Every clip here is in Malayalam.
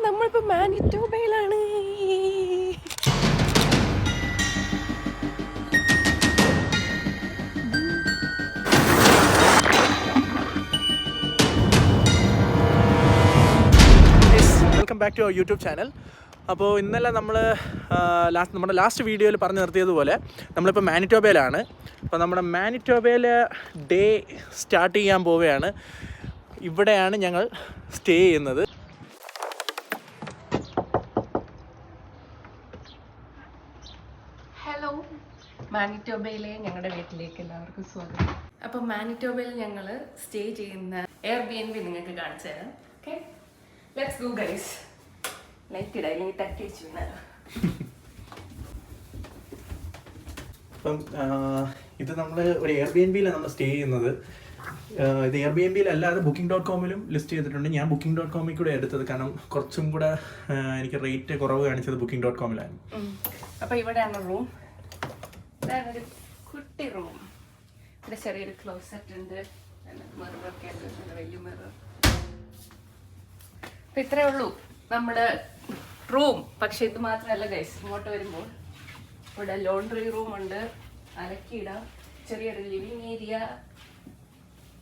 നമ്മളിപ്പോ മാനിറ്റോബയിലാണ്. Welcome back to our YouTube channel. അപ്പോൾ ഇന്നലെ നമ്മൾ നമ്മുടെ ലാസ്റ്റ് വീഡിയോയിൽ പറഞ്ഞു നിർത്തിയതുപോലെ നമ്മളിപ്പോൾ മാനിറ്റോബയിലാണ്. അപ്പോൾ നമ്മുടെ മാനിറ്റോബയിൽ ഡേ സ്റ്റാർട്ട് ചെയ്യാൻ പോവുകയാണ്. ഇവിടെയാണ് ഞങ്ങൾ സ്റ്റേ ചെയ്യുന്നത്. ഹലോ, മാനിറ്റോബയിലെ ഞങ്ങളുടെ വീട്ടിലേക്ക് എല്ലാവർക്കും സ്വാഗതം. അപ്പോൾ മാനിറ്റോബയിൽ ഞങ്ങൾ സ്റ്റേ ചെയ്യുന്ന Airbnb നിങ്ങൾക്ക് കാണിച്ചു തരാം. Okay, let's go guys. Light ഇടാം, അല്ലെങ്കിൽ തട്ടിച്ച് വീണാലോ. അപ്പം ഇത് നമ്മൾ ഒരു എയർബിഎൻബിയിലാണ് നമ്മൾ സ്റ്റേ ചെയ്യുന്നത്. ഇത് എയർബിഎൻബിയിൽ അല്ലാതെ Booking.com-ലും ലിസ്റ്റ് ചെയ്തിട്ടുണ്ട്. ഞാൻ Booking.com-ൽ കൂടെ എടുത്തത്, കാരണം കുറച്ചും കൂടെ എനിക്ക് റേറ്റ് കുറവ് കാണിച്ചത് Booking.com-ലാണ്. അപ്പോൾ ഇവിടെയാണ് റൂം. ഇതാണ് ഒരു കുട്ടി റൂം. ഇവിടെ ചെറിയൊരു ക്ലോസറ്റ് ഉണ്ട്, മിററൊക്കെ ഉണ്ട്, വലിയ മിറർ. അപ്പം ഇത്രയേ ഉള്ളൂ നമ്മുടെ റൂം. പക്ഷെ ഇത് മാത്രമല്ല ഗൈസ്, ഇങ്ങോട്ട് വരുമ്പോൾ ഇവിടെ ലോണ്ടറി റൂം ഉണ്ട്, അലക്കിയിടാം, ചെറിയൊരു ലിവിങ് ഏരിയ.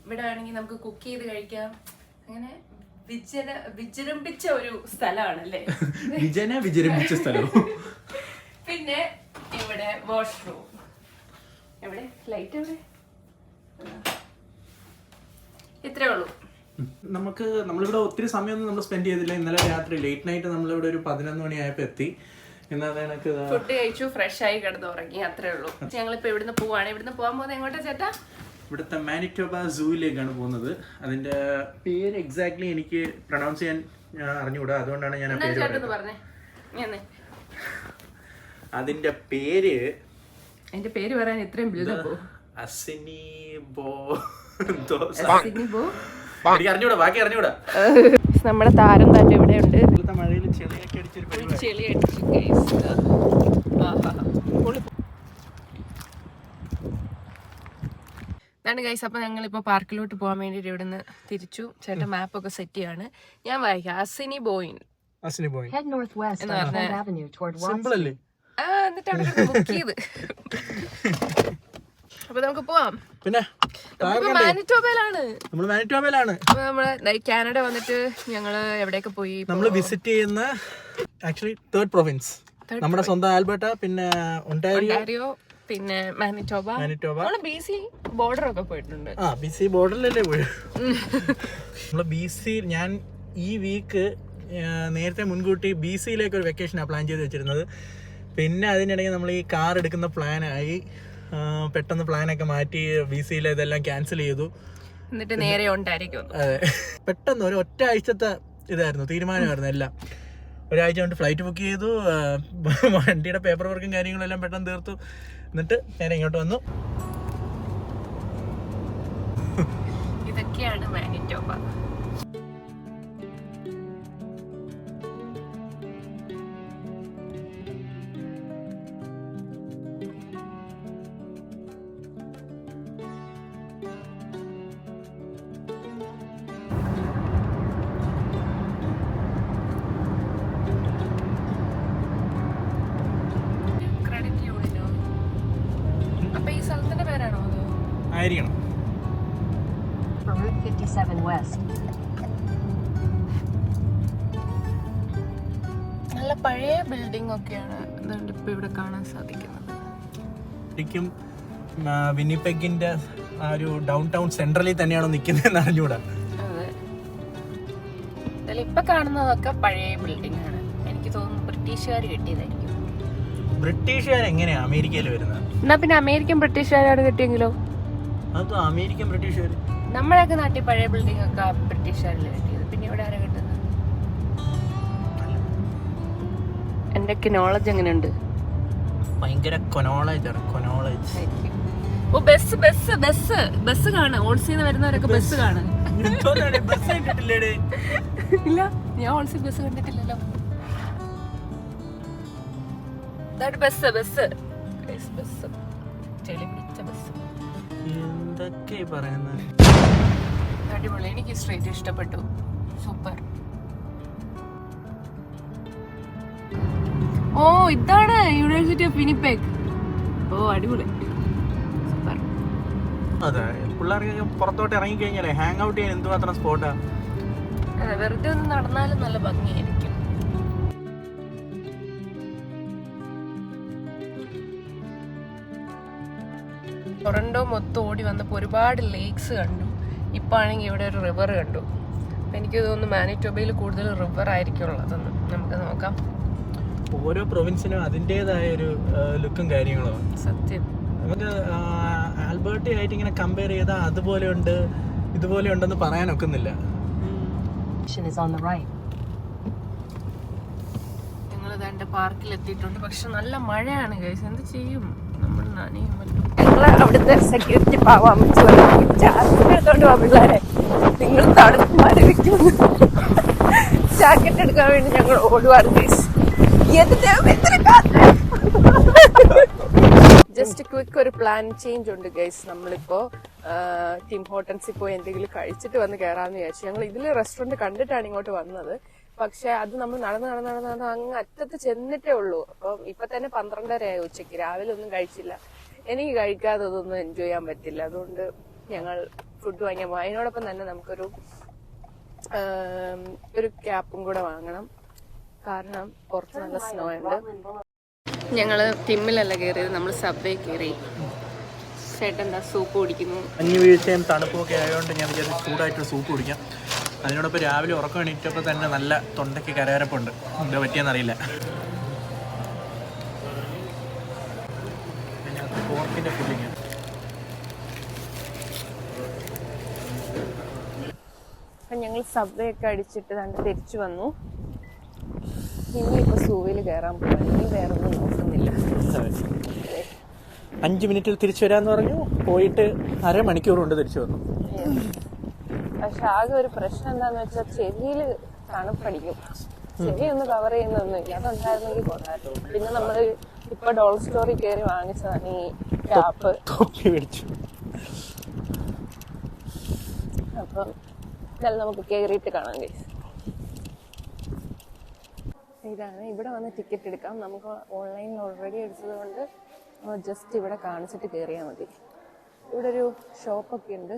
ഇവിടെ ആണെങ്കിൽ നമുക്ക് കുക്ക് ചെയ്ത് കഴിക്കാം. അങ്ങനെ വിജൃംഭിച്ച ഒരു സ്ഥലമാണല്ലേ? വിജൃംഭിച്ച സ്ഥലം. പിന്നെ ഇവിടെ വാഷ്റൂം. എവിടെ ലൈറ്റ്? എവിടെ? ഇത്രേ ഉള്ളൂ. നമ്മളിവിടെ ഒത്തിരി സമയമൊന്നും നമ്മൾ സ്പെൻഡ് ചെയ്തില്ല. ഇന്നലെ രാത്രി ലേറ്റ് നൈറ്റ് നമ്മളിവിടെ ഒരു 11 മണിയായപ്പോൾ എത്തി. ഫുഡ് കഴിച്ചു, ഫ്രഷ് ആയി കിടന്ന് ഉറങ്ങി, അത്രേ ഉള്ളൂ. ഞങ്ങളിപ്പോ ഇവിടുന്ന് പോവാണ്. ഇവിടുന്ന് പോകാൻ പോകുന്നത് എങ്ങോട്ടാ ചേട്ടാ? ഇവിടുത്തെ മാനിറ്റോബ സൂവിലേക്കാണ് പോകുന്നത്. അതിന്റെ പേര് എക്സാക്ട്ലി എനിക്ക് പ്രൊനൗൺസ് ചെയ്യാൻ അറിഞ്ഞുകൂടാ, അതുകൊണ്ടാണ് ഞാൻ പറഞ്ഞേ. അതിന്റെ പേര് പറയാൻ ഇത്രയും അറിഞ്ഞൂടാ, ബാക്കി അറിഞ്ഞൂടാ. നമ്മുടെ താരം തന്നെ ഇവിടെ ഉണ്ട്. മഴയിൽ ചെളിയൊക്കെ അടിച്ചൊരു ചെളി അടിച്ചു. ഇതാണ് ഗൈസ്. അപ്പൊ ഞങ്ങളിപ്പോ പാർക്കിലോട്ട് പോകാൻ വേണ്ടിട്ട് ഇവിടുന്ന് തിരിച്ചു. ചേട്ടൻ മാപ്പ് ഒക്കെ സെറ്റ് ചെയ്യാണ്. ഞാൻ വായിക്കാം. അസിനി ബോയിൻ എന്നിട്ട് അവിടെ ബുക്ക് ചെയ്ത്. അപ്പൊ നമുക്ക് പോവാം. പിന്നെ മാനിറ്റോബയിലാണ്. നമ്മള് കാനഡ വന്നിട്ട് ഞങ്ങള് എവിടെയൊക്കെ പോയി? നമ്മള് വിസിറ്റ് ചെയ്യുന്ന ആക്ച്വലി 3rd province നമ്മുടെ സ്വന്തം ആൽബർട്ട, പിന്നെ ഒണ്ടാരിയോ, പിന്നെ മാനിറ്റോബ. BC ബോർഡർ ഒക്കെ പോയിട്ടുണ്ട്. BC ബോർഡറിലല്ലേ പോയി. നമ്മള് BC ഞാൻ ഈ വീക്ക് നേരത്തെ മുൻകൂട്ടി BCയിലേക്ക് ഒരു വെക്കേഷനാണ് പ്ലാൻ ചെയ്ത് വെച്ചിരുന്നത്. പിന്നെ അതിനിടയിൽ നമ്മൾ ഈ കാർ എടുക്കുന്ന പ്ലാനായി. പെട്ടെന്ന് പ്ലാനൊക്കെ മാറ്റി BCയിലെ ഇതെല്ലാം ക്യാൻസൽ ചെയ്തു. എന്നിട്ട് നേരെ ഉണ്ടായിരിക്കും. അതെ, പെട്ടെന്ന് ഒരു ഒറ്റ ആഴ്ചത്തെ ഇതായിരുന്നു, തീരുമാനമായിരുന്നു എല്ലാം. ഒരാഴ്ച കൊണ്ട് ഫ്ലൈറ്റ് ബുക്ക് ചെയ്തു, വണ്ടിയുടെ പേപ്പർ വർക്കും കാര്യങ്ങളും എല്ലാം പെട്ടെന്ന് തീർത്തു. എന്നിട്ട് നേരെ ഇങ്ങോട്ട് വന്നു. ഇതൊക്കെയാണ് മാനിറ്റോബ. ആയിരിക്കണം. നല്ല പഴയ ബിൽഡിംഗ് ഒക്കെയാണ് ഇപ്പൊ ഇവിടെ കാണാൻ സാധിക്കുന്നത്. ശരിക്കും വിന്നിപെഗിന്റെ ആ ഒരു ഡൗൺ ടൗൺ സെൻട്രലിൽ തന്നെയാണോ നിൽക്കുന്നതെന്ന് അറിഞ്ഞൂടാ. അതെ, ഇപ്പൊ കാണുന്നതൊക്കെ പഴയ ബിൽഡിംഗ് ആണ്. എനിക്ക് തോന്നുന്നു ബ്രിട്ടീഷുകാർ കെട്ടിയതായിരിക്കും. ബ്രിട്ടീഷുകാർ എങ്ങനെയാ അമേരിക്കയിൽ വരുന്നത്? എന്നാ പിന്നെ അമേരിക്കൻ ബ്രിട്ടീഷുകാരാണ് കെട്ടിയെങ്കിലോ? അത് അമേരിക്കൻ ബ്രിട്ടീഷുകാർ. നമ്മളൊക്കെ നാട്ടിൽ പഴയ ബിൽഡിംഗ് ഒക്കെ ബ്രിട്ടീഷുകാരിൽ കെട്ടിയത്. പിന്നെ ഇവിടെ ആരാ കെട്ടുന്നത്? എന്റെയൊക്കെ നോളജ് എങ്ങനെയുണ്ട്? ഭയങ്കര കൊനോളജ്. ഓ, ബസ് കാണാം. ഓൾസിന്ന് വരുന്നവരൊക്കെ ബസ് കാണാം. ഇല്ല, ഞാൻ ഓൾസി ബസ് കണ്ടിട്ടില്ലല്ലോ. ബസ് ചെളി പിടിച്ച ബസ്. എന്തൊക്കെ പറയുന്നത്? അടിപൊളി. എനിക്ക് സ്ട്രീറ്റ് ഇഷ്ടപ്പെട്ടു. സൂപ്പർ. ഓ ഇതാണ് യൂണിവേഴ്സിറ്റി ഓഫ് വിനിപെഗ്. ഓ അടിപൊളി. സൂപ്പർ. അതെ, പിള്ളേർക്ക് പുറത്തോട്ട് ഇറങ്ങി കഴിഞ്ഞാലേ ഹാങ് ഔട്ട് ചെയ്യാൻ എന്തുമാത്രം സ്പോട്ടാ. വെറുതെ ഒന്ന് നടന്നാലും നല്ല ഭംഗിയായിരിക്കും. ടൊറന്റോ മൊത്തം ഓടി വന്നപ്പോൾ ഒരുപാട് ലേക്സ് കണ്ടു. ഇപ്പം ആണെങ്കിൽ ഇവിടെ ഒരു റിവർ കണ്ടു. അപ്പം എനിക്ക് തോന്നുന്നു മാനിറ്റോബയിൽ കൂടുതൽ റിവർ ആയിരിക്കും ഉള്ളതെന്ന്. നമുക്ക് നോക്കാം. ഓരോ പ്രൊവിൻസിനും അതിൻ്റെതായ ഒരു ലുക്കും കാര്യങ്ങളും. സത്യം. നമുക്ക് ആൽബർട്ടി ആയിട്ട് ഇങ്ങനെ കമ്പയർ ചെയ്താൽ അതുപോലെ ഉണ്ട് ഇതുപോലെ ഉണ്ടെന്ന് പറയാൻ ഒക്കുന്നില്ല. ഞങ്ങളിത് എൻ്റെ പാർക്കിൽ എത്തിയിട്ടുണ്ട്. പക്ഷെ നല്ല മഴയാണ് ഗൈസ്. എന്ത് ചെയ്യും, നമ്മൾ നനയും പറ്റും. ഞങ്ങൾ അവിടുത്തെ സെക്യൂരിറ്റി പാവാൻ എടുത്തോണ്ട് പോവാ പിള്ളേരെ, നിങ്ങൾ തണുപ്പ് മരവിക്കുന്നു. ജാക്കറ്റ് എടുക്കാൻ വേണ്ടി ഞങ്ങൾ ഓടുവാണ് ഗൈസ്. ജസ്റ്റ് ക്വിക്ക് ഒരു പ്ലാൻ ചേഞ്ച് ഉണ്ട് ഗൈസ്. നമ്മളിപ്പോ ടിം ഹോട്ടൽസിൽ പോയി എന്തെങ്കിലും കഴിച്ചിട്ട് വന്ന് കയറാന്ന് വിചാരിച്ചു. ഞങ്ങൾ ഇതിൽ റെസ്റ്റോറന്റ് കണ്ടിട്ടാണ് ഇങ്ങോട്ട് വന്നത്. പക്ഷെ അത് നമ്മൾ നടന്ന് അങ്ങ് അറ്റത്ത് ചെന്നിട്ടേ ഉള്ളൂ. അപ്പം ഇപ്പൊ തന്നെ 12:30 ആയി ഉച്ചയ്ക്ക്. രാവിലെ ഒന്നും കഴിച്ചില്ല. എനിക്ക് കഴിക്കാതെ അതൊന്നും എൻജോയ് ചെയ്യാൻ പറ്റില്ല. അതുകൊണ്ട് ഞങ്ങൾ ഫുഡ് വാങ്ങിയാൽ പോകും. അതിനോടൊപ്പം തന്നെ നമുക്കൊരു ക്യാപ്പും കൂടെ വാങ്ങണം. കാരണം പുറത്ത് നല്ല സ്നോ ഉണ്ട്. ഞങ്ങള് ടിമ്മിലല്ല കയറിയത്, നമ്മൾ സബ്വേ കയറി. ചേട്ടൻ എന്താ സൂപ്പ് കുടിക്കുന്നു. മഞ്ഞ് വീഴ്ചയും തണുപ്പൊക്കെ ആയതുകൊണ്ട് ഞാൻ വിചാരിച്ചു ചൂടായിട്ട് സൂപ്പ് കുടിക്കാം. അതിനോടൊപ്പം രാവിലെ ഉറക്കം എണീറ്റപ്പോൾ തന്നെ നല്ല തൊണ്ടയ്ക്ക് കരകരപ്പുണ്ട്. എന്താ പറ്റിയെന്നറിയില്ല. പോർക്കിൻ്റെ ഫുഡിങ്. അപ്പം ഞങ്ങൾ സബ്വേ ഒക്കെ അടിച്ചിട്ട് കണ്ട് തിരിച്ചു വന്നു. ഇനിയിപ്പോൾ സൂവിൽ കയറാൻ പോകാൻ. ഇനി വേറെ ഒന്നും നോക്കുന്നില്ല. 5 മിനിറ്റിൽ തിരിച്ചു വരാമെന്ന് പറഞ്ഞു. പോയിട്ട് അരമണിക്കൂർ കൊണ്ട് തിരിച്ചു വന്നു. പക്ഷെ ആകെ ഒരു പ്രശ്നം എന്താന്ന് വെച്ചാൽ ചെവിയിൽ തണുപ്പടിക്കും. ചെവി ഒന്ന് കവർ ചെയ്യുന്നൊന്നുമില്ല. അതുണ്ടായിരുന്നെങ്കിൽ കൊണ്ടായിരുന്നു. പിന്നെ നമ്മൾ ഇപ്പൊ ഡോൾ സ്റ്റോറി കയറി വാങ്ങിച്ചതാണ് ഈ ക്യാപ്പ്. അപ്പം ഇതെല്ലാം നമുക്ക് കയറിയിട്ട് കാണാം ഗൈസ്. ഇതാണ് ഇവിടെ വന്ന് ടിക്കറ്റ് എടുക്കാം. നമുക്ക് ഓൺലൈനിൽ ഓൾറെഡി എടുത്തത് കൊണ്ട് ജസ്റ്റ് ഇവിടെ കാണിച്ചിട്ട് കയറിയാൽ മതി. ഇവിടെ ഒരു ഷോപ്പൊക്കെ ഉണ്ട്,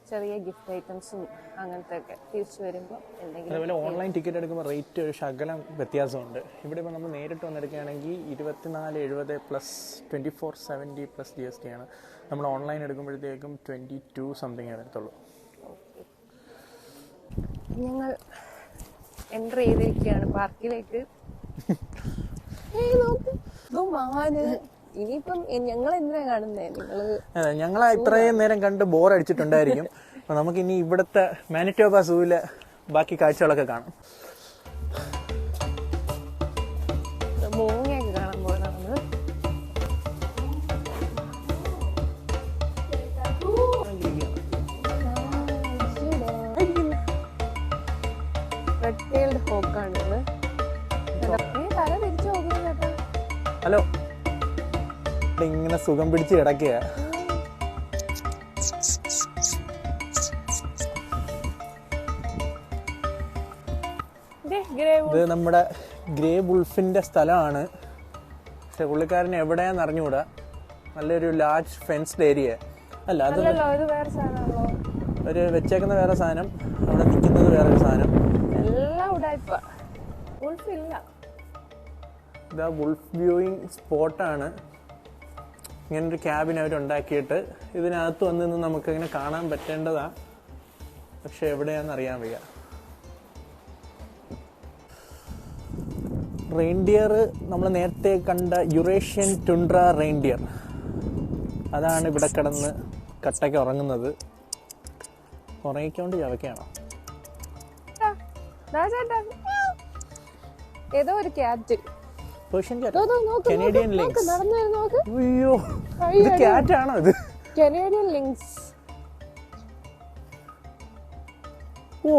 ചെറിയ ഗിഫ്റ്റ് ഐറ്റംസും അങ്ങനത്തെ ഒക്കെ. തിരിച്ചു വരുമ്പോൾ എന്തെങ്കിലും. അതുപോലെ ഓൺലൈൻ ടിക്കറ്റ് എടുക്കുമ്പോൾ റേറ്റ് ഒരു ശകലം വ്യത്യാസമുണ്ട്. ഇവിടെ ഇപ്പോൾ നമ്മൾ നേരിട്ട് വന്നെടുക്കുകയാണെങ്കിൽ 2470 പ്ലസ് 2470 പ്ലസ് GST ആണ്. നമ്മൾ ഓൺലൈൻ എടുക്കുമ്പോഴത്തേക്കും 22 സംതിങ് എടുത്തുള്ളൂ. ഞങ്ങൾ എൻ്റർ ചെയ്തിരിക്കുകയാണ് പാർക്കിലേക്ക്. ഇനിയിപ്പം ഞങ്ങൾ എന്തിനാ കാണുന്നേ? ഞങ്ങൾ ഇത്രയും നേരം കണ്ട് ബോർ അടിച്ചിട്ടുണ്ടായിരിക്കും. അപ്പൊ നമുക്ക് ഇനി ഇവിടുത്തെ മാനിറ്റോബ സൂവിലെ ബാക്കി കാഴ്ചകളൊക്കെ കാണാം. മൂങ്ങയൊക്കെ കാണാൻ പോകുന്ന നമ്മള്. റെഡ്-ടെയിൽഡ് ഹോക്കാണിത്. തല തിരിച്ചു നോക്കുന്നത് കേട്ടോ. ഹലോ, ഇങ്ങനെ സുഖം പിടിച്ച് കിടക്കുക. ഇത് നമ്മുടെ ഗ്രേ വുൾഫിന്റെ സ്ഥലമാണ്. പക്ഷെ പുള്ളിക്കാരന് എവിടെയാന്ന് അറിഞ്ഞുകൂടാ. നല്ലൊരു ലാർജ് ഫെൻസ്ഡ് ഏരിയ അല്ല. അത് ഒരു വെച്ചേക്കുന്ന വേറെ സാധനം, അവിടെ നിൽക്കുന്നത് വേറൊരു സാധനം. ഇതാ വുൾഫ് വ്യൂയിങ് സ്പോട്ടാണ്. ഇങ്ങനൊരു ക്യാബിൻ അവരുണ്ടാക്കിയിട്ട് ഇതിനകത്ത് വന്ന് നിന്ന് നമുക്കിങ്ങനെ കാണാൻ പറ്റേണ്ടതാണ്. പക്ഷെ എവിടെയാണെന്ന് അറിയാൻ വയ്യ. റെയിൻഡിയർ നമ്മൾ നേരത്തെ കണ്ട യുറേഷ്യൻ ടുണ്ട്ര റെയിൻഡിയർ, അതാണ് ഇവിടെ കിടന്ന് കട്ടയ്ക്ക് ഉറങ്ങുന്നത്. ഉറങ്ങിക്കൊണ്ട് ചവയ്ക്കാണോ? ഏതോ ഒരു ക്യാറ്റ്, കനേഡിയൻ ലിങ്ക്സ്. അയ്യോ, ഇത് ക്യാറ്റാണോ? ഇത് കനേഡിയൻ ലിങ്ക്സ്. ഓ,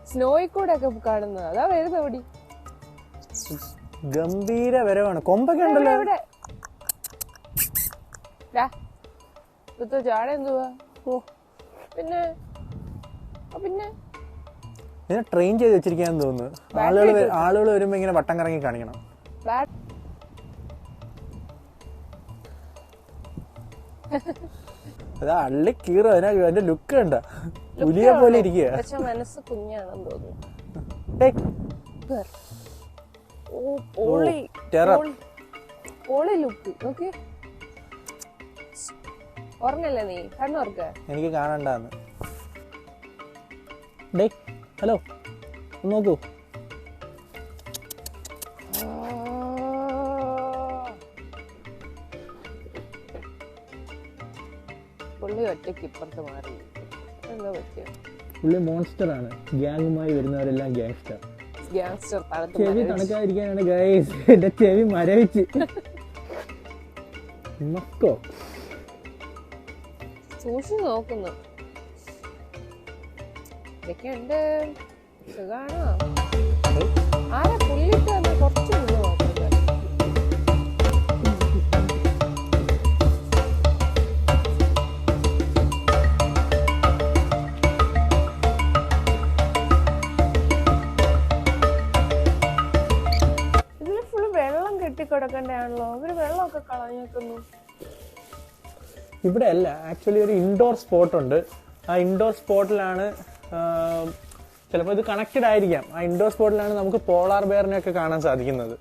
സ്നോയിൽ കൂടെ ഒക്കെ കാണുന്നത്. അതാ വരുന്ന ഓടി. ഗംഭീര വരവാണ്. കൊമ്പൊക്കെ ഉണ്ടല്ലോ. ചാട എന്തുവാ? ഓ, പിന്നെ ഇതിനെ ട്രെയിൻ ചെയ്ത് വെച്ചിരിക്കാന്ന് തോന്നുന്നു. ആളുകൾ വരുമ്പോ ഇങ്ങനെ വട്ടം കറങ്ങി കാണിക്കണം. അതാ അള്ളി കീറോ അതിന്റെ ലുക്ക് കണ്ട പുലിയെ പോലെ ഇരിക്കുക. പക്ഷെ മനസ്സ് കുഞ്ഞാണെന്ന് തോന്നുന്നു. ലുക്ക് ഓക്കെ ഓർമ്മല്ലേ നീ കണ്ണോർക്ക എനിക്ക് കാണണ്ടാന്ന്. ഹലോ നോക്കൂ. പുള്ളി ഒറ്റയ്ക്ക് ഇപ്പുറത്ത് മാറി. എന്താ പറ്റിയ പുള്ളി മോൺസ്റ്റർ ആണ്. ഗ്യാങ്ങുമായി വരുന്നവരെല്ലാം ഗ്യാങ്സ്റ്റർ. ചെവി തണുക്കാതിരിക്കാനാണ് ഗൈസ് എന്റെ ചെവി മരവിച്ച് മക്കോ സൂക്ഷിച്ച് നോക്കുന്നു. ഇതൊക്കെയുണ്ട്. സുഖാണോ? ആരാ പുള്ളിട്ട് വന്ന് കുറച്ച് മുന്നേ നോക്കുന്നത്? ഇതില് ഫുള്ള് വെള്ളം കെട്ടിക്കിടക്കണ്ടാണല്ലോ. അവര് വെള്ളമൊക്കെ കളഞ്ഞേക്കുന്നു. ഇവിടെ അല്ല, ആക്ച്വലി ഒരു ഇൻഡോർ സ്പോട്ട് ഉണ്ട്. ആ ഇൻഡോർ സ്പോട്ടിലാണ് ചിലപ്പോൾ ഇത് കണക്റ്റഡ് ആയിരിക്കാം. ആ ഇൻഡോർ സ്പോട്ടിലാണ് നമുക്ക് പോളാർ ബെയറിനെയൊക്കെ കാണാൻ സാധിക്കുന്നത്.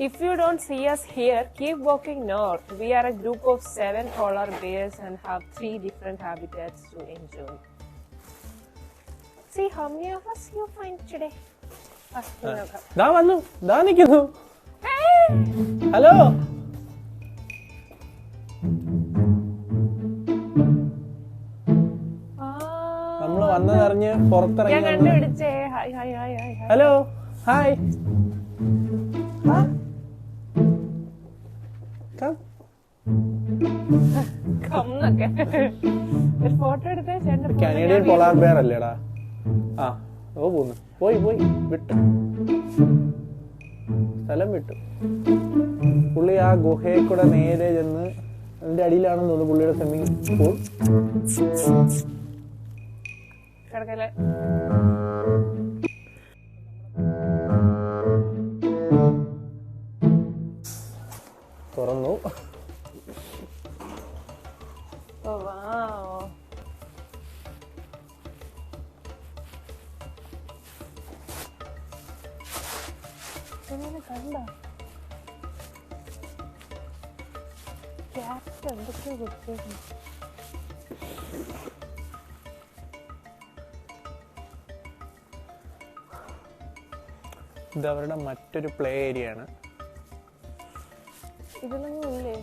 If you don't see us here, keep walking north. We are a group of 7 polar bears and have 3 different habitats to enjoy. See how many of us you find today. ദാ വന്നു, ദാ നിൽക്കുന്നു. ഹലോ. നമ്മള് വന്നതറിഞ്ഞ് പുറത്തിറങ്ങി. Hello hi. Canadian polar bear അല്ലേടാ? ആ ഓ പോന്നു. പോയി വിട്ടു, സ്ഥലം വിട്ടു. പുള്ളി ആ ഗുഹയെ കൂടെ നേരെ ചെന്ന് അതിന്റെ അടിയിലാണെന്ന് തോന്നുന്നു പുള്ളിയുടെ സ്വിമ്മിങ് പൂൾ. തുറന്നു. കണ്ട ക്യാറ്റ് എന്തൊക്കെയോ കൊടുത്തേക്കുന്നു. ഇത് അവരുടെ മറ്റൊരു പ്ലേ ഏരിയ ആണ്. ഇതിലൊന്നും ഇല്ലേ?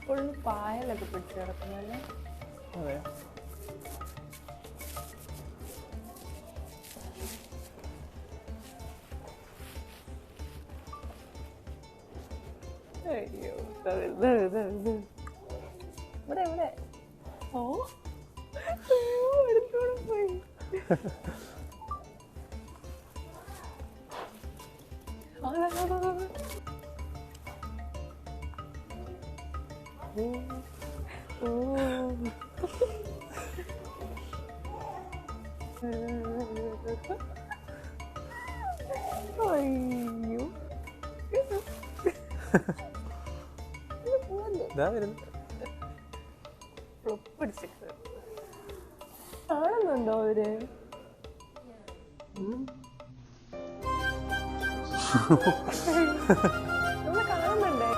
ഫുള്ള് പായലൊക്കെ പിടിച്ച് കിടക്കുന്നല്ലേ? അതെ. അയ്യോ ഇവിടെ ഓ അടുത്തോടെ പോയി. അയ്യോ കാണുന്നുണ്ടോ അവര്? നമ്മള് കാണുന്നുണ്ടേ.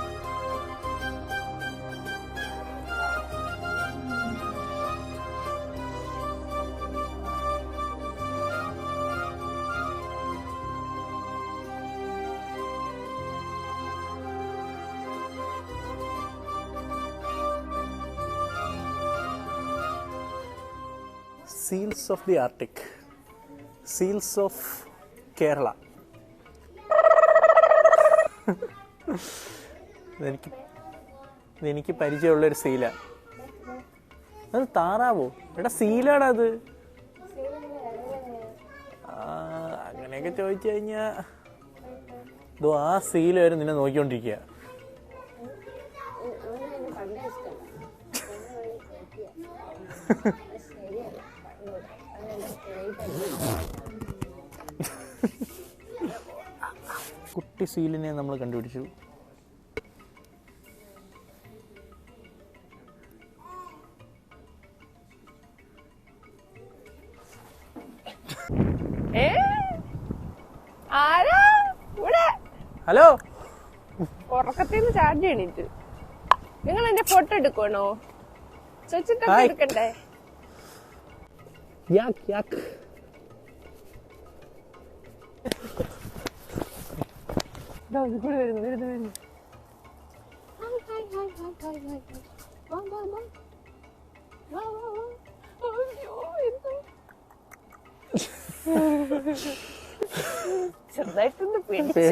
Seals of the Arctic, seals of Kerala. ഇതെനിക്ക് പരിചയമുള്ളൊരു സീല. അത് താറാവോ? എടാ സീലാടാ അത്. അങ്ങനെയൊക്കെ ചോദിച്ചു കഴിഞ്ഞാ ഇതോ ആ സീൽ വരെ നിന്നെ നോക്കിക്കൊണ്ടിരിക്കുക. കുട്ടി സീലിനെ നമ്മൾ കണ്ടുപിടിച്ചു. ഹലോ, ഉറക്കത്തിന്ന് ചാർജ് ചെയ്യണിട്ട് നിങ്ങൾ എന്റെ ഫോട്ടോ എടുക്കണോ? ചോദിച്ചിട്ടൊക്കെ എടുക്കണ്ടേ? ചെറുതായിട്ടൊന്ന് പേടിച്ചു.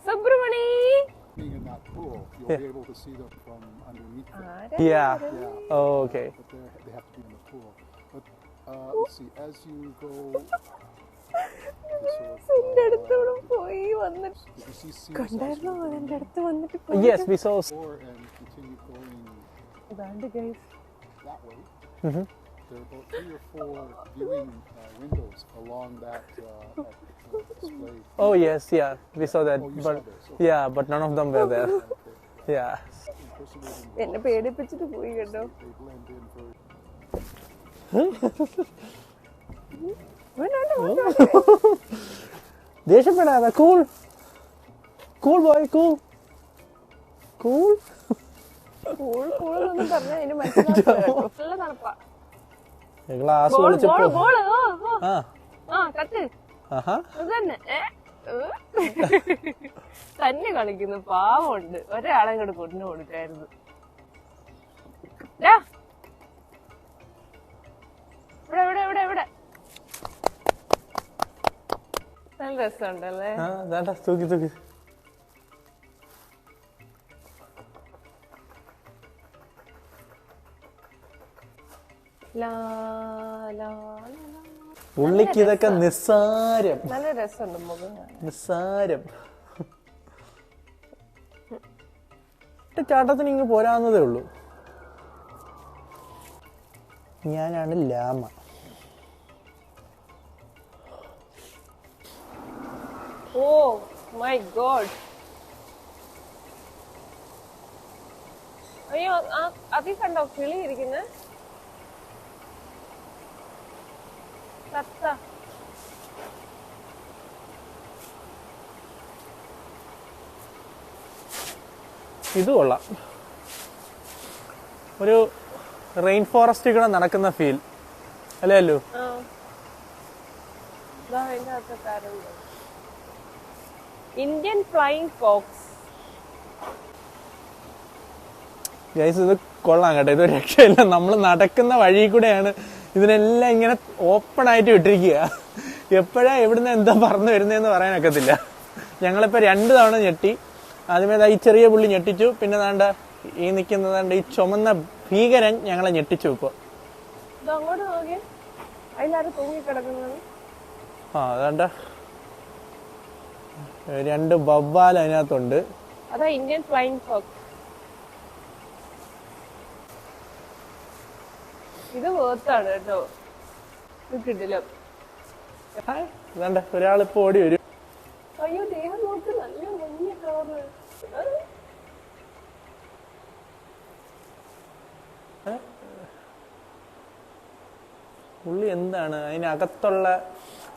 സുബ്രമണി, being in that pool, you'll be able to see them from underneath them. Yeah. Oh, okay. But they have to be in the pool. But let's see, as you go, എന്റെ അടുത്തോടെ പോയി വന്നിട്ട് did you see seals കണ്ടായിരുന്നോ? എന്റെ അടുത്ത് വന്നിട്ട് Yes, we saw. before and continue going ഇതാണ്ട് guys. that way? Mhm. There are about 3 or 4 viewing windows along that display. Oh yes, yeah, we saw that. Oh, you But saw those. Okay. yeah, but none of them were there. Yeah. Impersonating എന്നെ പേടിപ്പിച്ചിട്ട് പോയി കേട്ടോ. they blend in very ദേഷ്യപ്പെടാതെ. Cool cool boy, cool cool. കൂളെന്നൊന്നും പറഞ്ഞാൽ അതിന് മനസ്സിലാവില്ല. നല്ല തണുപ്പാ. ഞങ്ങൾ ആസ്വദിച്ചപ്പോ കത്ത് തന്നെ കളിക്കുന്നു. പാവമുണ്ട്. ഒരാളെ ഇങ്ങോട്ട് കൊണ്ടു കൊടുക്കായിരുന്നു. ഇവിടെ ഇവിടെ ഇവിടെ ഇവിടെ നല്ല രസമുണ്ടല്ലേ? തൂക്കി തൂക്കി. പുള്ളിക്ക് ഇതൊക്കെ നിസ്സാരം. നല്ല രസമുണ്ട് മുഖം. നിസ്സാരം. ചാട്ടത്തിന് ഇങ്ങ് പോരാന്നതേ ഉള്ളൂ. ഞാനാണ് ലാമ. Oh my God. അയ്യോ, അതിൽ കണ്ടോ കിളി ഇരിക്കുന്നത്? തത്ത. ഇത് കൊള്ളാം. ഒരു റെയിൻ ഫോറസ്റ്റിൽ കൂടെ നടക്കുന്ന ഫീൽ അല്ലേ Allu? Indian flying fox. Guys, ഇത് കൊള്ളാം കേട്ടോ. ഇത് രക്ഷയില്ല. നമ്മൾ നടക്കുന്ന വഴി കൂടെയാണ് ഇതിനെല്ലാം ഇങ്ങനെ ഓപ്പൺ ആയിട്ട് വിട്ടിരിക്കുക. എപ്പോഴാ എവിടുന്ന് എന്താ പറന്ന് വരുന്നതെന്ന് പറയാനൊക്കത്തില്ല. ഞങ്ങളിപ്പോൾ 2 തവണ ഞെട്ടി. ആദ്യമേ ഈ ചെറിയ പുള്ളി ഞെട്ടിച്ചു. പിന്നെ ദാണ്ട ഈ നിൽക്കുന്നതാണ്ട് ഈ ചുമന്ന ഭീകരൻ ഞങ്ങളെ ഞെട്ടിച്ചു. ഇപ്പൊ അതാണ്ട 2 വവ്വാൽ അതിനകത്തുണ്ട്. അതാ ഇന്ത്യൻ ഫ്ലൈയിങ് ഫോക്സ്. ഇത് വേർത്താണ് കേട്ടോ. ഇത് കിട്ടില്ല. അതാണ്ട ഒരാളിപ്പോ ഓടി വരും. അയ്യോ, ദേഹം നോക്ക്. നല്ല മഞ്ഞ കളറ്. പുള്ളി എന്താണ് അതിനകത്തുള്ള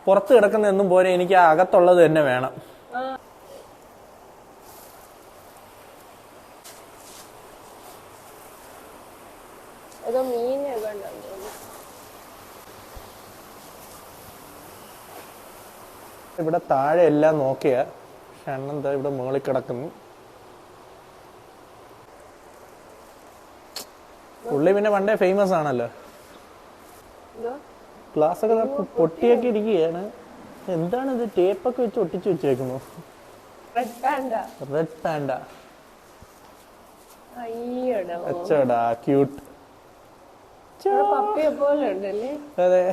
പുറത്ത് കിടക്കുന്ന എന്നും പോരെ, എനിക്ക് ആ അകത്തുള്ളത് തന്നെ വേണം. ഏതോ മീനൊക്കെ ഉണ്ടോ? ഇവിടെ താഴെ എല്ലാം നോക്കിയ ഷണ്ണെന്താ ഇവിടെ മുകളിൽ കിടക്കുന്നു. പുള്ളി പിന്നെ പണ്ടേ ഫേമസ് ആണല്ലോ. ഗ്ലാസ് ഒക്കെ പൊട്ടിയൊക്കെ ഇരിക്കുകയാണ്. എന്താണ് ഇത്? ടേപ്പൊക്കെ വെച്ച് ഒട്ടിച്ചു വെച്ചേക്കുന്നു. Red panda. അച്ചടാ, ക്യൂട്ട്. പപ്പിയെ പോലെ ഉണ്ടല്ലേ? അതെ.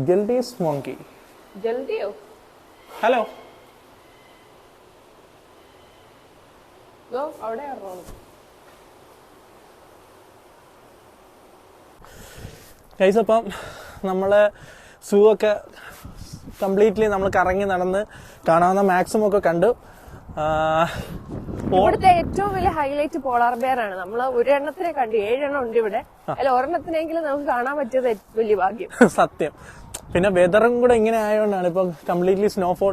ഗിൽഡീസ് മോങ്കി. ജൽദിയോ? ഹലോ അവിടെ ഇറങ്ങും. ഗൈസ്, അപ്പം നമ്മൾ സൂ ഒക്കെ കംപ്ലീറ്റ്ലി നമ്മൾ കറങ്ങി നടന്ന് കാണാവുന്ന മാക്സിമം ഒക്കെ കണ്ടു. ഇവിടുത്തെ ഏറ്റവും വലിയ ഹൈലൈറ്റ് പോളാർ ബെയർ ആണ്. നമ്മൾ ഒരെണ്ണത്തിനെ കണ്ടു, 7 എണ്ണം ഉണ്ട് ഇവിടെ. അല്ല, ഒരെണ്ണത്തിനെങ്കിലും നമുക്ക് കാണാൻ പറ്റിയത് വലിയ ഭാഗ്യം. സത്യം. പിന്നെ വെതറും കൂടെ ഇങ്ങനെ ആയതുകൊണ്ടാണ് ഇപ്പൊ കംപ്ലീറ്റ്ലി സ്നോഫോൾ.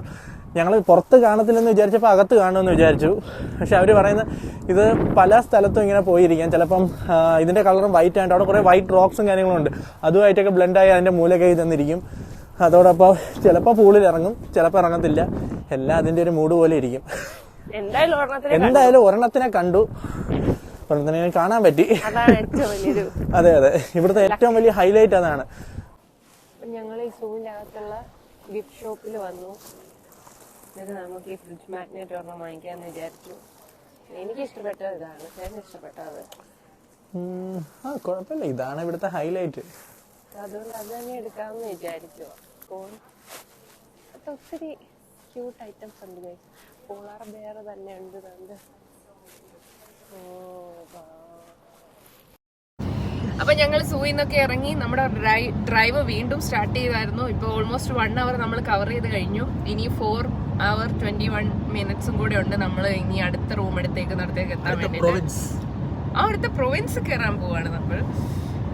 ഞങ്ങൾ പുറത്ത് കാണത്തില്ലെന്ന് വിചാരിച്ചപ്പോൾ അകത്ത് കാണുമെന്ന് വിചാരിച്ചു. പക്ഷെ അവർ പറയുന്നത് ഇത് പല സ്ഥലത്തും ഇങ്ങനെ പോയിരിക്കാം. ചിലപ്പം ഇതിന്റെ കളറും വൈറ്റ് ആയിട്ട് അവിടെ കുറെ വൈറ്റ് റോക്സും കാര്യങ്ങളും ഉണ്ട്. അതുമായിട്ടൊക്കെ ബ്ലെൻഡായി അതിന്റെ മൂലകൈ തന്നിരിക്കും. അതോടൊപ്പം ചിലപ്പോൾ പൂളിൽ ഇറങ്ങും, ചിലപ്പോൾ ഇറങ്ങത്തില്ല. എല്ലാം അതിന്റെ ഒരു മൂഡ് പോലെ ഇരിക്കും. എന്തായാലും ഒരെണ്ണത്തിനെ കണ്ടു, ഒരെണ്ണത്തിനെ കാണാൻ പറ്റി. അതെ അതെ, ഇവിടുത്തെ ഏറ്റവും വലിയ ഹൈലൈറ്റ് അതാണ്. ഞങ്ങൾ ഈ സൂവിന്റെ അകത്തുള്ള ഗിഫ്റ്റ് ഷോപ്പിൽ വന്നു. എന്നിട്ട് നമുക്ക് ഈ ഫ്രിഡ്ജ് മാഗ്നറ്റ് ഒരെണ്ണം വാങ്ങിക്കാന്ന് വിചാരിച്ചു. എനിക്ക് ഇഷ്ടപ്പെട്ടത് ഇതാണ്, ചേട്ടന് ഇഷ്ടപ്പെട്ടത്. കുഴപ്പമില്ല, ഇതാണ് ഇവിടുത്തെ ഹൈലൈറ്റ്. അതുകൊണ്ട് അത് തന്നെ എടുക്കാമെന്ന് വിചാരിച്ചു. ഒത്തിരി ക്യൂട്ട് ഐറ്റംസ് ഉണ്ട്. പോളാർ ബെയർ തന്നെ ഉണ്ട്. അപ്പൊ ഞങ്ങൾ സൂയിൽ നിന്നൊക്കെ ഇറങ്ങി നമ്മുടെ ഡ്രൈവ് വീണ്ടും സ്റ്റാർട്ട് ചെയ്തായിരുന്നു. ഇപ്പൊ ഓൾമോസ്റ്റ് 1 hour നമ്മൾ കവർ ചെയ്ത് കഴിഞ്ഞു. ഇനി 4 hour 21 minutes കൂടെ ഉണ്ട്. നമ്മൾ ഇനി അടുത്ത റൂം എടുത്തേക്കുന്നിടത്തേക്ക് എത്താൻ വേണ്ടിട്ട് അടുത്ത പ്രൊവിൻസ് കയറാൻ പോവാണ് നമ്മൾ.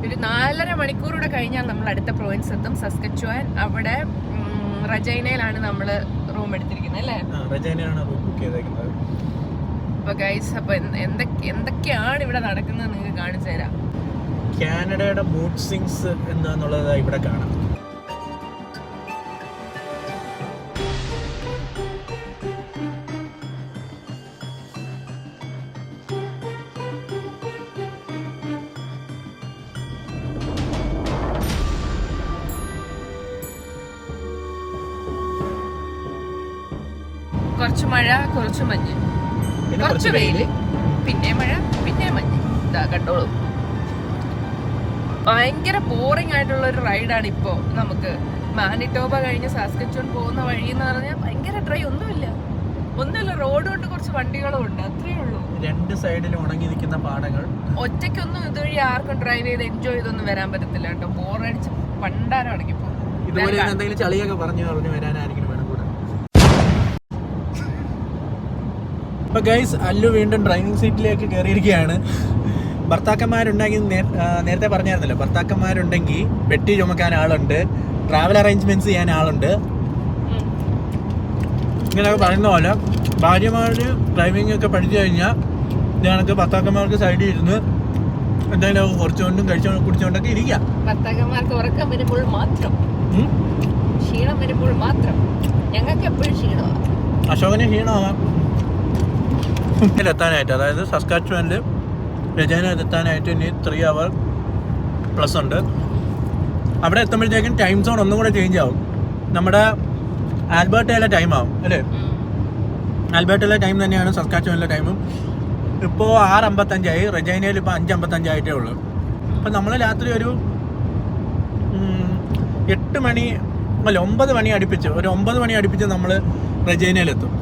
ഒരു 4.5 മണിക്കൂറൂടെ കഴിഞ്ഞാൽ നമ്മൾ അടുത്ത പ്രൊവിൻസ് എത്തും, സസ്കച്ചുവാൻ. അവിടെ റജൈനയിലാണ് നമ്മൾ റൂം എടുത്തിരിക്കുന്നത് അല്ലേ? അപ്പൊ ഗൈസ്, അപ്പൊ എന്തൊക്കെയാണ് ഇവിടെ നടക്കുന്നത് നിങ്ങൾക്ക് കാണിച്ചു തരാം. കാനഡയുടെ മൂഡ് സ്വിങ്സ് എന്താന്നുള്ളത് ഇവിടെ കാണാം. കുറച്ച് മഴ, കുറച്ച് മഞ്ഞ്, കുറച്ച് വെയില്, പിന്നെ മഴ, പിന്നെ മഞ്ഞ്. ഇതാ കണ്ടോളൂ. ഭയങ്കര ബോറിംഗ് ആയിട്ടുള്ള ഒരു റൈഡാണ് ഇപ്പോ നമുക്ക്. മാനിറ്റോബ കഴിഞ്ഞ് സാസ്കച്ചുവൻ പോകുന്ന വഴി എന്ന് പറഞ്ഞാൽ ഭയങ്കര ഡ്രൈ, ഒന്നുമില്ല. റോഡ് കൊണ്ട് കുറച്ച് വണ്ടികളും ഉണ്ട്, അത്രേ ഉള്ളൂ. 2 സൈഡിലും ഉണങ്ങി നിൽക്കുന്ന പാടങ്ങൾ. ഒറ്റയ്ക്കൊന്നും ഇതുവഴി ആർക്കും ഡ്രൈവ് ചെയ്ത് എൻജോയ് ചെയ്തൊന്നും വരാൻ പറ്റത്തില്ല കേട്ടോ. ബോറടിച്ച് പണ്ടാരം അടങ്ങിപ്പോ. ഇതുപോലെ എന്തെങ്കിലും ചളിയൊക്കെ പറഞ്ഞു വരാനായിരിക്കും വേണം കൂടെ. അപ്പൊ ഗൈസ്, അല്ലു വീണ്ടും ഡ്രൈവിംഗ് സീറ്റിലേക്ക് കയറിയിരിക്കുകയാണ്. ഭർത്താക്കന്മാരുണ്ടെങ്കിൽ നേരത്തെ പറഞ്ഞായിരുന്നല്ലോ, ഭർത്താക്കന്മാരുണ്ടെങ്കിൽ പെട്ടി ചുമക്കാൻ ആളുണ്ട്, ട്രാവൽ അറേഞ്ച്മെന്റ്സ് ചെയ്യാൻ ആളുണ്ട്. ഇങ്ങനെയൊക്കെ പറയുന്ന പോലെ ഭാര്യമാര് ഡ്രൈവിംഗ് ഒക്കെ പഠിച്ചു കഴിഞ്ഞാൽ ഞങ്ങൾക്ക് ഭർത്താക്കന്മാർക്ക് സൈഡിൽ ഇരുന്ന് എന്തെങ്കിലും കുറച്ചുകൊണ്ടും കുടിച്ചുകൊണ്ടൊക്കെ ഇരിക്കാം. ഭർത്താക്കന്മാർക്ക് ഉറക്കം വരുമ്പോൾ മാത്രം, ക്ഷീണം വരുമ്പോൾ മാത്രം. ഞങ്ങൾക്ക് എപ്പോഴും ക്ഷീണമാണ്. അശോകന് ക്ഷീണമാവാം. എത്താനായിട്ട്, അതായത് സസ്കാച്ചുവാനിൽ രജൈനയിൽ എത്താനായിട്ട് ഇനി 3 hour പ്ലസ് ഉണ്ട്. അവിടെ എത്തുമ്പോഴത്തേക്കും ടൈം സോൺ ഒന്നും കൂടെ ചേഞ്ച് ആവും. നമ്മുടെ ആൽബർട്ടയിലെ ടൈം ആവും അല്ലേ? ആൽബർട്ടയിലെ ടൈം തന്നെയാണ് സസ്കാച്ചുവാനിലെ ടൈമും. ഇപ്പോൾ 6:55 റജൈനയിൽ ഇപ്പോൾ 5:55 ആയിട്ടേ ഉള്ളൂ. അപ്പം നമ്മൾ രാത്രി ഒരു 8 മണി അല്ല 9 മണി അടുപ്പിച്ച്, ഒരു 9 മണി അടുപ്പിച്ച് നമ്മൾ റജൈനയിലെത്തും.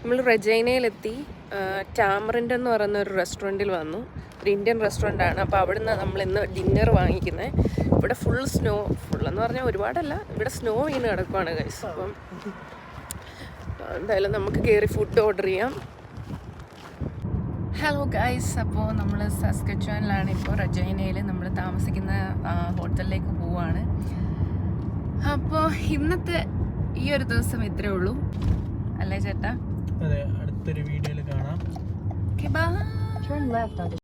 നമ്മൾ റജൈനയിലെത്തി. ടാമറിൻഡ് എന്ന് പറയുന്ന ഒരു റെസ്റ്റോറൻറ്റിൽ വന്നു. ഒരു ഇന്ത്യൻ റെസ്റ്റോറൻ്റ് ആണ്. അപ്പോൾ അവിടുന്ന് നമ്മൾ ഇന്ന് ഡിന്നർ വാങ്ങിക്കുന്നത്. ഇവിടെ ഫുൾ സ്നോ, ഫുള്ളെന്ന് പറഞ്ഞാൽ ഒരുപാടല്ല, ഇവിടെ സ്നോ വീണ് കിടക്കുവാണ് ഗൈസ്. അപ്പം എന്തായാലും നമുക്ക് കയറി ഫുഡ് ഓർഡർ ചെയ്യാം. ഹലോ ഗൈസ്, അപ്പോൾ നമ്മൾ സസ്കച്ചുവാനിലാണ്. ഇപ്പോൾ റജൈനയിൽ നമ്മൾ താമസിക്കുന്ന ഹോട്ടലിലേക്ക് പോവാണ്. അപ്പോൾ ഇന്നത്തെ ഈ ഒരു ദിവസം ഇത്രേ ഉള്ളൂ അല്ലേ ചേട്ടാ? അതെ, അടുത്തൊരു വീഡിയോയിൽ കാണാം. Turn left onto